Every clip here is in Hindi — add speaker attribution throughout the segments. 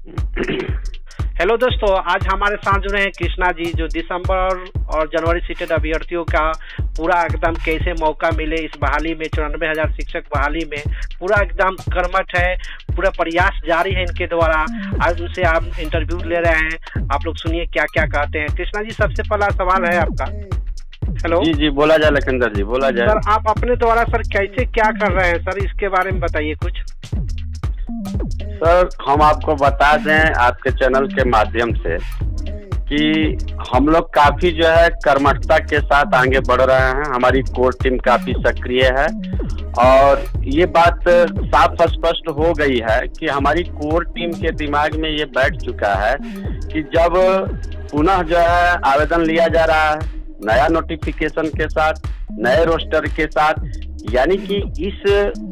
Speaker 1: हेलो दोस्तों, आज हमारे साथ जुड़े हैं कृष्णा जी, जो दिसंबर और जनवरी सीटेड अभ्यर्थियों का पूरा एकदम कैसे मौका मिले इस बहाली में, 94,000 शिक्षक बहाली में पूरा एकदम कर्मठ है, पूरा प्रयास जारी है इनके द्वारा। आज उनसे आप इंटरव्यू ले रहे हैं, आप लोग सुनिए क्या क्या कहते हैं। कृष्णा जी, सबसे पहला सवाल है आपका। हेलो
Speaker 2: जी जी, बोला जाए लखिंदर जी, बोला जाए।
Speaker 1: सर, आप अपने द्वारा सर कैसे क्या कर रहे हैं सर, इसके बारे में बताइए कुछ।
Speaker 2: सर, हम आपको बता दें आपके चैनल के माध्यम से कि हम लोग काफी जो है कर्मठता के साथ आगे बढ़ रहे हैं। हमारी कोर टीम काफी सक्रिय है और ये बात साफ स्पष्ट हो गई है कि हमारी कोर टीम के दिमाग में ये बैठ चुका है कि जब पुनः जो है आवेदन लिया जा रहा है नया नोटिफिकेशन के साथ, नए रोस्टर के साथ, यानी कि इस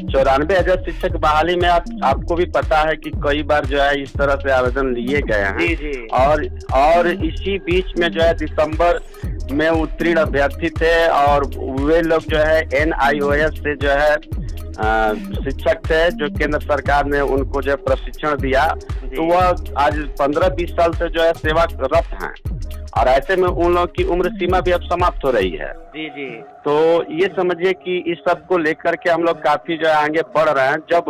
Speaker 2: 94,000 शिक्षक बहाली में आपको भी पता है कि कई बार जो है इस तरह से आवेदन लिए गए हैं।
Speaker 1: जी जी।
Speaker 2: और इसी बीच में जो है दिसंबर में उत्तीर्ण अभ्यर्थी थे और वे लोग जो है NIOS से जो है शिक्षक थे, जो केंद्र सरकार ने उनको जो है प्रशिक्षण दिया, तो वह आज 15-20 साल से जो है सेवारत हैं और ऐसे में उन लोगों की उम्र सीमा भी अब समाप्त हो रही है।
Speaker 1: जी जी।
Speaker 2: तो ये समझिए कि इस सब को लेकर के हम लोग काफी जो है आगे बढ़ रहे हैं। जब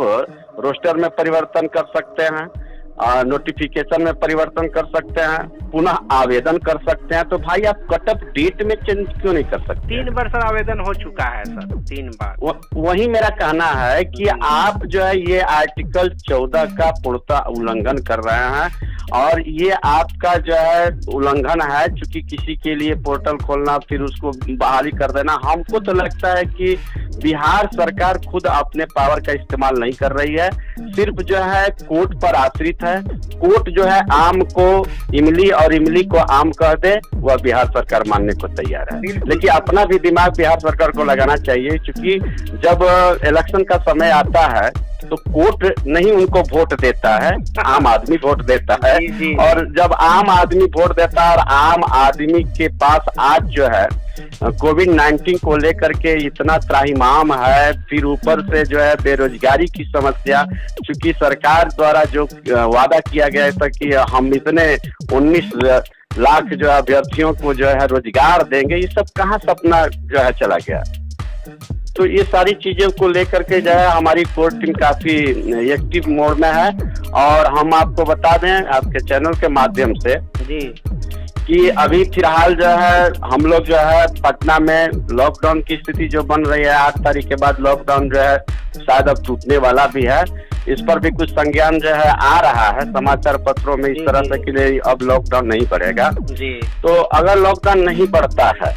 Speaker 2: रोस्टर में परिवर्तन कर सकते हैं, नोटिफिकेशन में परिवर्तन कर सकते हैं, पुनः आवेदन कर सकते हैं, तो भाई आप कट ऑफ डेट में चेंज क्यों नहीं कर सकते?
Speaker 1: 3 बार सर आवेदन हो चुका है सर, 3 बार।
Speaker 2: वही मेरा कहना है कि आप जो है ये आर्टिकल 14 का पूर्णतः उल्लंघन कर रहे हैं और ये आपका जो है उल्लंघन है, चूंकि किसी के लिए पोर्टल खोलना फिर उसको बहाली कर देना। हमको तो लगता है कि बिहार सरकार खुद अपने पावर का इस्तेमाल नहीं कर रही है, सिर्फ जो है कोर्ट पर आश्रित है। कोर्ट जो है आम को इमली और इमली को आम कह दे, वह बिहार सरकार मानने को तैयार है। लेकिन अपना भी दिमाग बिहार सरकार को लगाना चाहिए, क्योंकि जब इलेक्शन का समय आता है तो कोर्ट नहीं उनको वोट देता है, आम आदमी वोट देता है। और जब आम आदमी वोट देता है और आम आदमी के पास आज जो है कोविड-19 को लेकर के इतना त्राहिमाम है, फिर ऊपर से जो है बेरोजगारी की समस्या, क्योंकि सरकार द्वारा जो वादा किया गया था कि हम इतने 19 लाख जो है अभ्यर्थियों को जो है रोजगार देंगे, ये सब कहाँ सपना जो है चला गया। तो ये सारी चीजों को लेकर के जो है हमारी कोर टीम काफी एक्टिव मोड में है और हम आपको बता दें आपके चैनल के माध्यम से
Speaker 1: जी
Speaker 2: कि अभी फिलहाल जो है हम लोग जो है पटना में लॉकडाउन की स्थिति जो बन रही है, 8 तारीख के बाद लॉकडाउन जो है शायद अब टूटने वाला भी है। इस पर भी कुछ संज्ञान जो है आ रहा है समाचार पत्रों में, इस तरह से कि अब लॉकडाउन नहीं बढ़ेगा। तो अगर लॉकडाउन नहीं बढ़ता है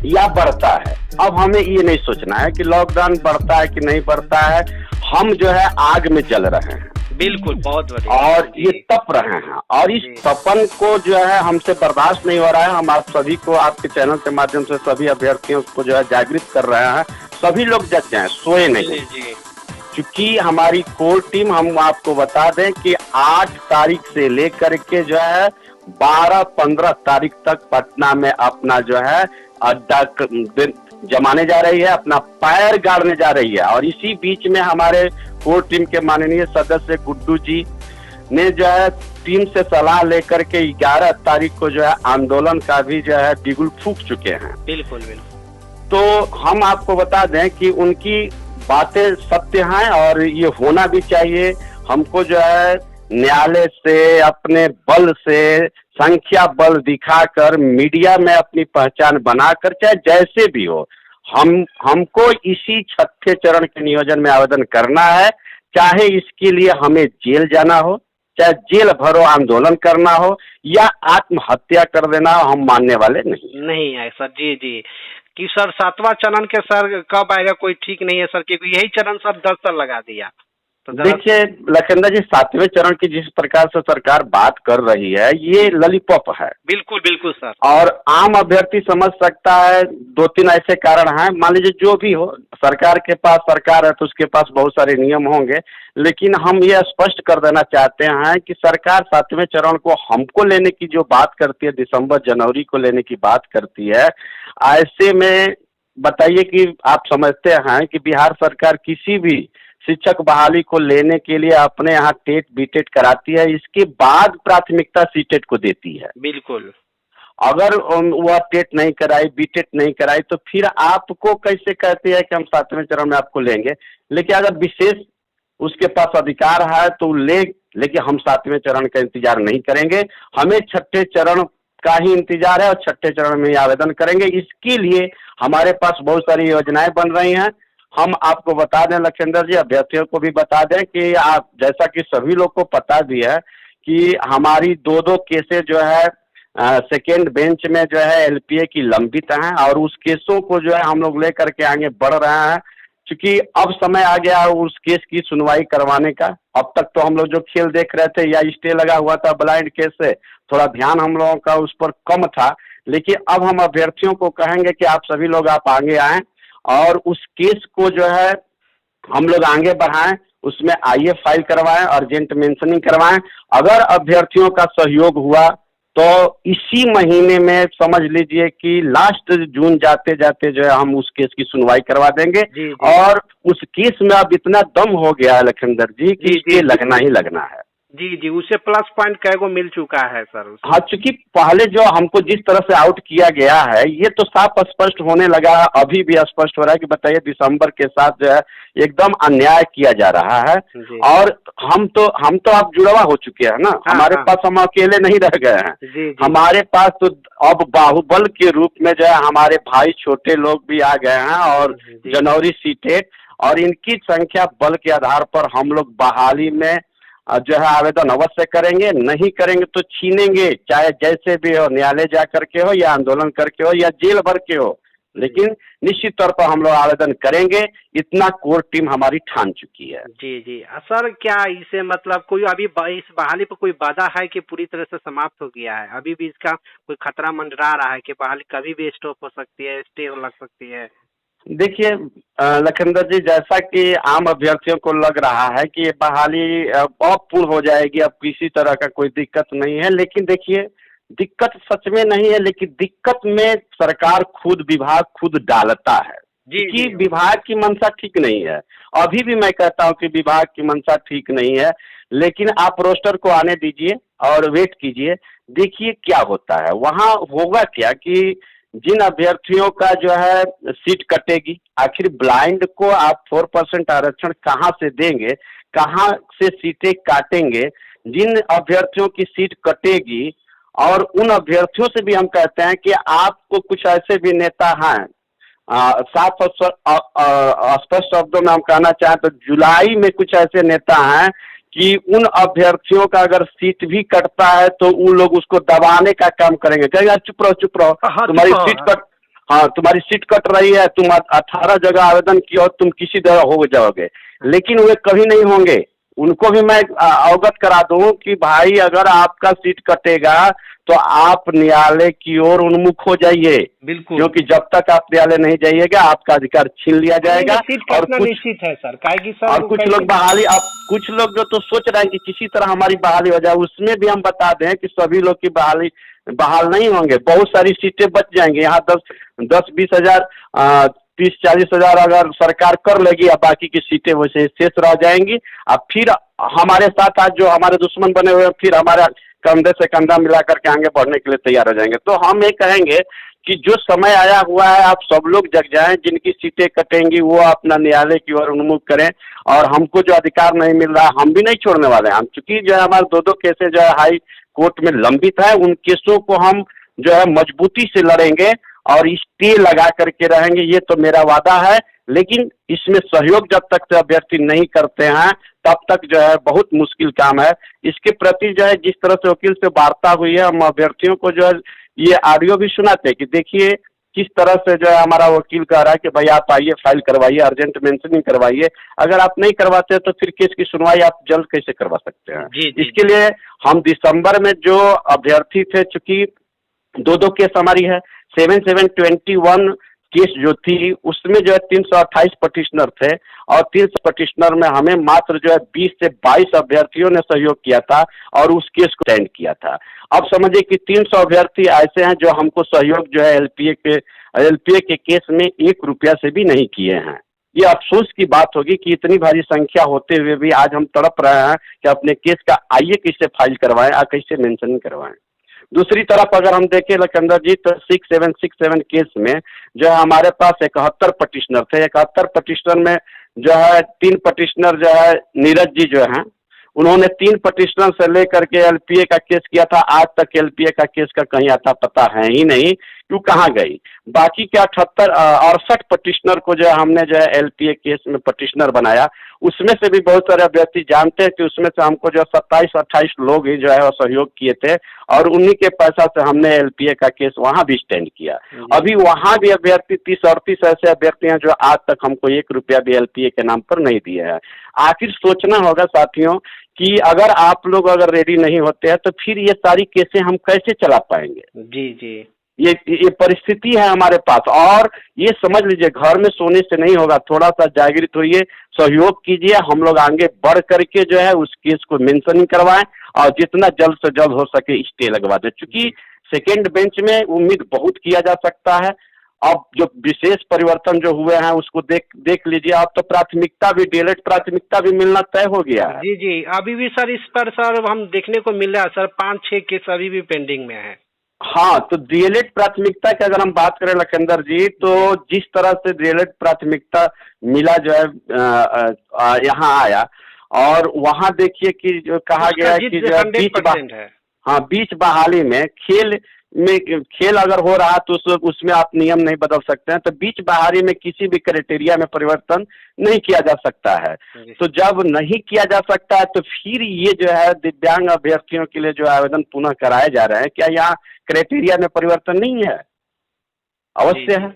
Speaker 2: या बढ़ता है, अब हमें ये नहीं सोचना है कि लॉकडाउन बढ़ता है कि नहीं बढ़ता है, हम जो है आग में जल रहे हैं।
Speaker 1: बिल्कुल, बहुत बढ़िया।
Speaker 2: और ये तप रहे हैं और इस तपन को जो है हमसे बर्दाश्त नहीं हो रहा है। हम आप सभी को आपके चैनल के माध्यम से सभी अभ्यर्थियों को जो है जागृत कर रहे हैं, सभी लोग जग जाएं, सोए नहीं। क्योंकि हमारी कोर टीम, हम आपको बता दें कि 8 तारीख से लेकर के जो है 12-15 तारीख तक पटना में अपना जो है अड्डा जमाने जा रही है, अपना पैर गाड़ने जा रही है। और इसी बीच में हमारे कोर टीम के माननीय सदस्य गुड्डू जी ने जो है टीम से सलाह लेकर के 11 तारीख को जो है आंदोलन का भी जो है बिगुल फूंक चुके हैं।
Speaker 1: बिल्कुल बिल्कुल।
Speaker 2: तो हम आपको बता दें कि उनकी बातें सत्य हैं और ये होना भी चाहिए। हमको जो है न्यायालय से, अपने बल से, संख्या बल दिखाकर, मीडिया में अपनी पहचान बनाकर, चाहे जैसे भी हो, हमको इसी 6ठे चरण के नियोजन में आवेदन करना है। चाहे इसके लिए हमें जेल जाना हो, चाहे जेल भरो आंदोलन करना हो या आत्महत्या कर देना हो, हम मानने वाले नहीं
Speaker 1: है सर। जी जी। कि सर 7वां चरण के सर कब आएगा कोई ठीक नहीं है सर, क्योंकि यही चरण सर 10 साल लगा दिया। तो
Speaker 2: देखिए लखिंदर जी, 7वें चरण की जिस प्रकार से सरकार बात कर रही है, ये लॉलीपॉप है।
Speaker 1: बिल्कुल बिल्कुल सर।
Speaker 2: और आम अभ्यर्थी समझ सकता है, 2-3 ऐसे कारण हैं। मान लीजिए जो भी हो, सरकार के पास सरकार है तो उसके पास बहुत सारे नियम होंगे, लेकिन हम ये स्पष्ट कर देना चाहते हैं कि सरकार 7वें चरण को हमको लेने की जो बात करती है, दिसंबर जनवरी को लेने की बात करती है, ऐसे में बताइए कि आप समझते हैं कि बिहार सरकार किसी भी शिक्षक बहाली को लेने के लिए अपने यहाँ टेट बीटेट कराती है, इसके बाद प्राथमिकता सीटेट को देती है।
Speaker 1: बिल्कुल।
Speaker 2: अगर वह टेट नहीं कराई, बीटेट नहीं कराई, तो फिर आपको कैसे कहते हैं कि हम 7वें चरण में आपको लेंगे। लेकिन अगर विशेष उसके पास अधिकार है तो लेकिन हम 7वें चरण का इंतजार नहीं करेंगे, हमें 6ठे चरण का ही इंतजार है और 6ठे चरण में आवेदन करेंगे। इसके लिए हमारे पास बहुत सारी योजनाएं बन रही हैं। हम आपको बता दें लखिंदर जी, अभ्यर्थियों को भी बता दें कि आप, जैसा कि सभी लोग को पता भी है कि हमारी दो केसें जो है सेकेंड बेंच में जो है एलपीए की लंबित हैं और उस केसों को जो है हम लोग लेकर के आगे बढ़ रहे हैं, क्योंकि अब समय आ गया उस केस की सुनवाई करवाने का। अब तक तो हम लोग जो खेल देख रहे थे या स्टे लगा हुआ था ब्लाइंड केस से, थोड़ा ध्यान हम लोगों का उस पर कम था। लेकिन अब हम अभ्यर्थियों को कहेंगे कि आप सभी लोग आप आगे आएं और उस केस को जो है हम लोग आगे बढ़ाएं, उसमें आईए फाइल करवाएं, अर्जेंट मेंशनिंग करवाएं। अगर अभ्यर्थियों का सहयोग हुआ तो इसी महीने में समझ लीजिए कि लास्ट जून जाते जाते जो है हम उस केस की सुनवाई करवा देंगे।
Speaker 1: जी।
Speaker 2: और उस केस में अब इतना दम हो गया है लखिंदर जी कि ये लगना ही लगना है।
Speaker 1: जी, उसे प्लस पॉइंट कैगो मिल चुका है सर।
Speaker 2: हाँ, चूंकि पहले जो हमको जिस तरह से आउट किया गया है ये तो साफ स्पष्ट होने लगा, अभी भी स्पष्ट हो रहा है कि बताइए दिसंबर के साथ जो है एकदम अन्याय किया जा रहा है। और हम तो अब जुड़वा हो चुके हैं ना।
Speaker 1: हाँ,
Speaker 2: हमारे
Speaker 1: हाँ।
Speaker 2: पास हम अकेले नहीं रह गए हैं।
Speaker 1: जी।
Speaker 2: हमारे पास तो अब बाहुबल के रूप में जो है हमारे भाई छोटे लोग भी आ गए हैं और जनवरी सीटेट, और इनकी संख्या बल के आधार पर हम लोग बहाली में जो है आवेदन अवश्य करेंगे। नहीं करेंगे तो छीनेंगे, चाहे जैसे भी हो, न्यायालय जा करके हो या आंदोलन करके हो या जेल भर के हो, लेकिन निश्चित तौर पर हम लोग आवेदन करेंगे। इतना कोर टीम हमारी ठान चुकी है।
Speaker 1: जी। सर, क्या इसे मतलब कोई अभी इस बहाली पर कोई वादा है कि पूरी तरह से समाप्त हो गया है? अभी भी इसका कोई खतरा मंडरा रहा है कि बहाली कभी भी स्टॉप हो सकती है, स्टे लग सकती है?
Speaker 2: देखिए लखिंदर जी, जैसा कि आम अभ्यर्थियों को लग रहा है कि ये बहाली अब पूर्ण हो जाएगी, अब किसी तरह का कोई दिक्कत नहीं है। लेकिन देखिए, दिक्कत सच में नहीं है, लेकिन दिक्कत में सरकार खुद, विभाग खुद डालता है कि विभाग की मंशा ठीक नहीं है। अभी भी मैं कहता हूं कि विभाग की मंशा ठीक नहीं है, लेकिन आप रोस्टर को आने दीजिए और वेट कीजिए, देखिए क्या होता है। वहां होगा क्या कि जिन अभ्यर्थियों का जो है सीट कटेगी, आखिर ब्लाइंड को आप 4% आरक्षण कहाँ से देंगे, कहाँ से सीटें काटेंगे? जिन अभ्यर्थियों की सीट कटेगी, और उन अभ्यर्थियों से भी हम कहते हैं कि आपको कुछ ऐसे भी नेता हैं, साफ स्पष्ट शब्दों में हम कहना चाहें तो जुलाई में कुछ ऐसे नेता हैं कि उन अभ्यर्थियों का अगर सीट भी कटता है तो वो लोग उसको दबाने का काम करेंगे, कहेंगे चुप रहो, तुम्हारी सीट कट, हाँ तुम्हारी सीट कट रही है, तुम 18 जगह आवेदन किया और तुम किसी जगह हो जाओगे। लेकिन वे कभी नहीं होंगे। उनको भी मैं अवगत करा दूं कि भाई अगर आपका सीट कटेगा तो आप न्यायालय की ओर उन्मुख हो जाइए,
Speaker 1: बिल्कुल,
Speaker 2: क्योंकि जब तक आप न्यायालय नहीं जाइएगा आपका अधिकार छीन लिया जाएगा।
Speaker 1: और कुछ निश्चित है सर,
Speaker 2: और कुछ लोग बहाली, आप कुछ लोग जो तो सोच रहे हैं कि किसी तरह हमारी बहाली हो जाए, उसमें भी हम बता दें कि सभी लोग की बहाल नहीं होंगे। बहुत सारी सीटें बच जाएंगी। यहाँ 10-20 हजार 30-40 हजार अगर सरकार कर लेगी, या बाकी की सीटें वैसे शेष रह जाएंगी। अब फिर हमारे साथ आज जो हमारे दुश्मन बने हुए हैं, फिर हमारा कंधे से कंधा मिला करके आगे बढ़ने के लिए तैयार हो जाएंगे। तो हम ये कहेंगे कि जो समय आया हुआ है आप सब लोग जग जाएं, जिनकी सीटें कटेंगी वो अपना न्यायालय की ओर उन्मुख करें। और हमको जो अधिकार नहीं मिल रहा हम भी नहीं छोड़ने वाले हैं। हम चूंकि जो है हमारे 2 केसें जो है हाई कोर्ट में लंबित है, उन केसों को हम जो है मजबूती से लड़ेंगे और स्टे लगा करके रहेंगे, ये तो मेरा वादा है। लेकिन इसमें सहयोग जब तक से अभ्यर्थी नहीं करते हैं तब तक जो है बहुत मुश्किल काम है। इसके प्रति जो है जिस तरह से वकील से वार्ता हुई है, हम अभ्यर्थियों को जो है ये ऑडियो भी सुनाते हैं कि देखिए किस तरह से जो है हमारा वकील कह रहा है कि भाई आप आइए फाइल करवाइए, अर्जेंट मेंशनिंग करवाइए। अगर आप नहीं करवाते तो फिर केस की सुनवाई आप जल्द कैसे करवा सकते हैं? इसके लिए हम दिसंबर में जो अभ्यर्थी थे, चूंकि 2 केस हमारी है, 7721 केस जो थी उसमें जो है 328 पटिशनर थे और 300 पटिशनर में हमें मात्र जो है 20 से 22 अभ्यर्थियों ने सहयोग किया था और उस केस को अटेंड किया था। अब समझिए कि 300 अभ्यर्थी ऐसे हैं जो हमको सहयोग जो है एलपीए के केस में 1 रुपया से भी नहीं किए हैं। ये अफसोस की बात होगी कि इतनी भारी संख्या होते हुए भी आज हम तड़प रहे हैं कि अपने केस का आइए कैसे फाइल करवाएं और कैसे मेंशन करवाएं। दूसरी तरफ अगर हम देखें लखनदर जी तो 6767 केस में जो है हमारे पास 71 पटिशनर थे। 71 पटिशनर में जो है 3 पटिशनर जो है नीरज जी जो हैं उन्होंने 3 पटिशनर से लेकर के एलपीए का केस किया था। आज तक एलपीए का केस का कहीं आता पता है ही नहीं, क्यों कहाँ गई। बाकी के 68 पटिशनर को जो है हमने जो है एलपीए केस में पटिशनर बनाया। उसमें से भी बहुत सारे अभ्यर्थी जानते हैं कि उसमें से हमको जो 27-28 लोग ही जो है सहयोग किए थे और उन्हीं के पैसा से हमने एलपीए का केस वहां भी स्टैंड किया। अभी वहां भी अभ्यर्थी 30-38 ऐसे अभ्यर्थी हैं जो आज तक हमको 1 रुपया भी एलपीए के नाम पर नहीं दिए हैं। आखिर सोचना होगा साथियों कि अगर आप लोग अगर रेडी नहीं होते हैं तो फिर ये सारी केसें हम कैसे चला पाएंगे।
Speaker 1: जी जी,
Speaker 2: ये परिस्थिति है हमारे पास। और ये समझ लीजिए घर में सोने से नहीं होगा, थोड़ा सा जागृत होइए, सहयोग कीजिए, हम लोग आगे बढ़ करके जो है उस केस को मेंशन करवाएं और जितना जल्द से जल्द हो सके स्टे लगवा दें। क्योंकि सेकेंड बेंच में उम्मीद बहुत किया जा सकता है। अब जो विशेष परिवर्तन जो हुए हैं उसको देख लीजिए। अब तो प्राथमिकता भी डीएलएड प्राथमिकता भी मिलना तय हो गया है।
Speaker 1: जी जी, अभी भी सर इस पर सर हम देखने को मिल रहा है सर 5-6 केस अभी भी पेंडिंग में है।
Speaker 2: हाँ, तो डीएलएड प्राथमिकता की अगर हम बात करें लखनदर जी तो जिस तरह से डीएलएड प्राथमिकता मिला जो है यहाँ आया और वहाँ देखिए कि जो कहा गया है कि जो बीच बहाली में खेल अगर हो रहा तो उसमें आप नियम नहीं बदल सकते हैं। तो बीच बहाली में किसी भी क्राइटेरिया में परिवर्तन नहीं किया जा सकता है। तो जब नहीं किया जा सकता है तो फिर ये जो है दिव्यांग अभ्यर्थियों के लिए जो आवेदन पुनः कराए जा रहे हैं, क्या यहाँ क्राइटेरिया में परिवर्तन नहीं है? अवश्य है।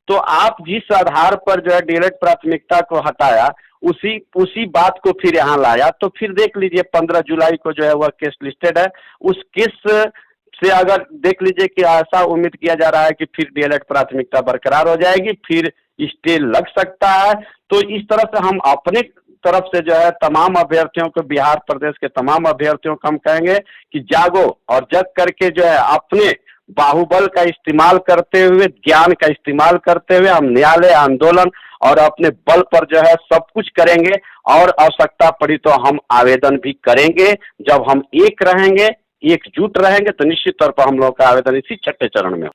Speaker 2: तो आप जिस आधार पर जो है डीएलएड प्राथमिकता को हटाया उसी बात को फिर यहाँ लाया, तो फिर देख लीजिए 15 जुलाई को जो है वह केस लिस्टेड है। उस केस से अगर देख लीजिए कि ऐसा उम्मीद किया जा रहा है कि फिर डीएलएड प्राथमिकता बरकरार हो जाएगी, फिर स्टे लग सकता है। तो इस तरह से हम अपने तरफ से जो है तमाम अभ्यर्थियों को, बिहार प्रदेश के तमाम अभ्यर्थियों को हम कहेंगे कि जागो और जग करके जो है अपने बाहुबल का इस्तेमाल करते हुए, ज्ञान का इस्तेमाल करते हुए हम न्यायालय आंदोलन और अपने बल पर जो है सब कुछ करेंगे और आवश्यकता पड़ी तो हम आवेदन भी करेंगे। जब हम एक रहेंगे, एकजुट रहेंगे तो निश्चित तौर पर हम लोग का आवेदन इसी छठे चरण में।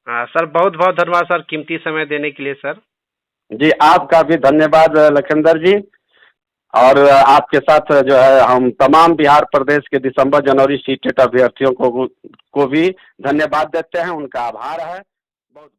Speaker 1: हाँ सर, बहुत बहुत धन्यवाद सर कीमती समय देने के लिए सर।
Speaker 2: जी भी भी धन्यवाद लखनदर जी। और आपके साथ जो है हम तमाम बिहार प्रदेश के दिसंबर जनवरी सीटेट अभ्यर्थियों को भी धन्यवाद देते हैं, उनका आभार है। बहुत